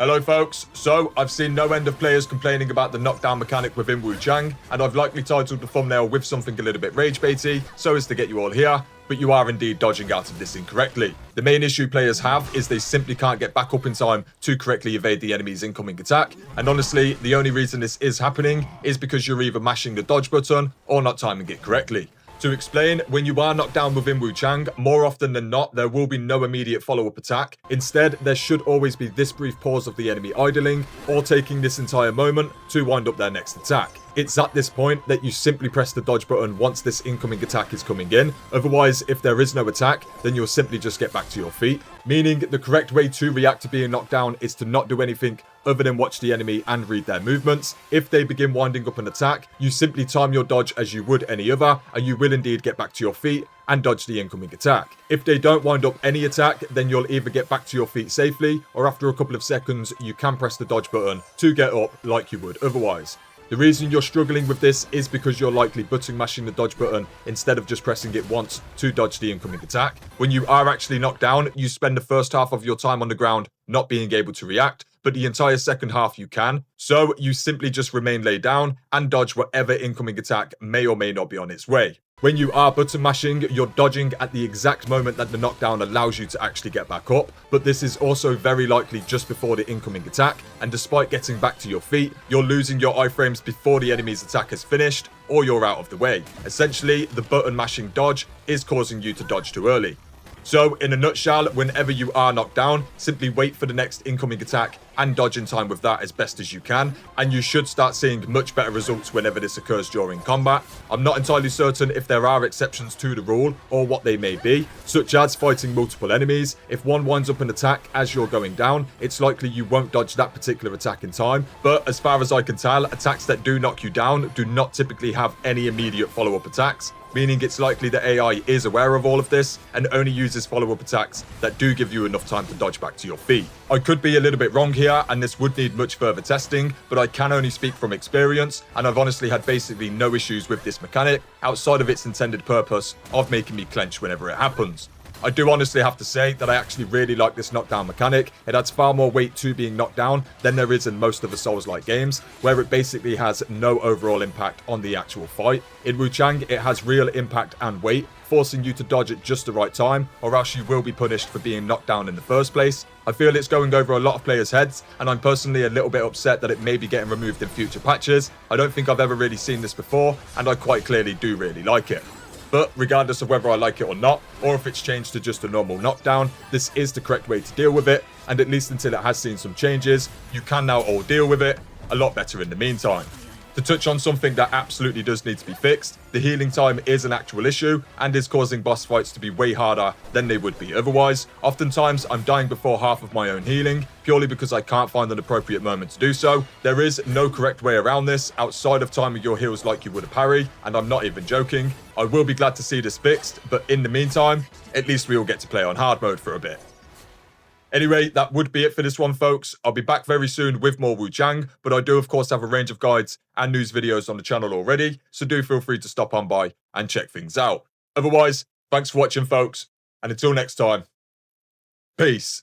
Hello folks, so I've seen no end of players complaining about the knockdown mechanic within Wuchang, and I've likely titled the thumbnail with something a little bit rage baity, so as to get you all here, but you are indeed dodging out of this incorrectly. The main issue players have is they simply can't get back up in time to correctly evade the enemy's incoming attack, and honestly, the only reason this is happening is because you're either mashing the dodge button or not timing it correctly. To explain, when you are knocked down within Wuchang, more often than not, there will be no immediate follow-up attack. Instead, there should always be this brief pause of the enemy idling, or taking this entire moment to wind up their next attack. It's at this point that you simply press the dodge button once this incoming attack is coming in. Otherwise, if there is no attack, then you'll simply just get back to your feet. Meaning, the correct way to react to being knocked down is to not do anything other than watch the enemy and read their movements. If they begin winding up an attack, you simply time your dodge as you would any other, and you will indeed get back to your feet and dodge the incoming attack. If they don't wind up any attack, then you'll either get back to your feet safely, or after a couple of seconds, you can press the dodge button to get up like you would otherwise. The reason you're struggling with this is because you're likely button mashing the dodge button instead of just pressing it once to dodge the incoming attack. When you are actually knocked down, you spend the first half of your time on the ground not being able to react, but the entire second half you can. So you simply just remain laid down and dodge whatever incoming attack may or may not be on its way. When you are button mashing, you're dodging at the exact moment that the knockdown allows you to actually get back up, but this is also very likely just before the incoming attack, and despite getting back to your feet, you're losing your iframes before the enemy's attack has finished, or you're out of the way. Essentially, the button mashing dodge is causing you to dodge too early. So, in a nutshell, whenever you are knocked down, simply wait for the next incoming attack and dodge in time with that as best as you can, and you should start seeing much better results whenever this occurs during combat. I'm not entirely certain if there are exceptions to the rule or what they may be, such as fighting multiple enemies. If one winds up an attack as you're going down, it's likely you won't dodge that particular attack in time, but as far as I can tell, attacks that do knock you down do not typically have any immediate follow-up attacks, meaning it's likely the AI is aware of all of this and only uses follow-up attacks that do give you enough time to dodge back to your feet. I could be a little bit wrong here, and this would need much further testing, but I can only speak from experience, and I've honestly had basically no issues with this mechanic outside of its intended purpose of making me clench whenever it happens. I do honestly have to say that I actually really like this knockdown mechanic. It adds far more weight to being knocked down than there is in most of the Souls-like games, where it basically has no overall impact on the actual fight. In Wuchang, it has real impact and weight, forcing you to dodge at just the right time, or else you will be punished for being knocked down in the first place. I feel it's going over a lot of players' heads, and I'm personally a little bit upset that it may be getting removed in future patches. I don't think I've ever really seen this before, and I quite clearly do really like it. But regardless of whether I like it or not, or if it's changed to just a normal knockdown, this is the correct way to deal with it, and at least until it has seen some changes, you can now all deal with it a lot better in the meantime. To touch on something that absolutely does need to be fixed, the healing time is an actual issue and is causing boss fights to be way harder than they would be otherwise. Oftentimes, I'm dying before half of my own healing, purely because I can't find an appropriate moment to do so. There is no correct way around this outside of timing your heals like you would a parry, and I'm not even joking. I will be glad to see this fixed, but in the meantime, at least we all get to play on hard mode for a bit. Anyway, that would be it for this one, folks. I'll be back very soon with more Wuchang, but I do of course have a range of guides and news videos on the channel already, so do feel free to stop on by and check things out. Otherwise, thanks for watching, folks, and until next time, peace.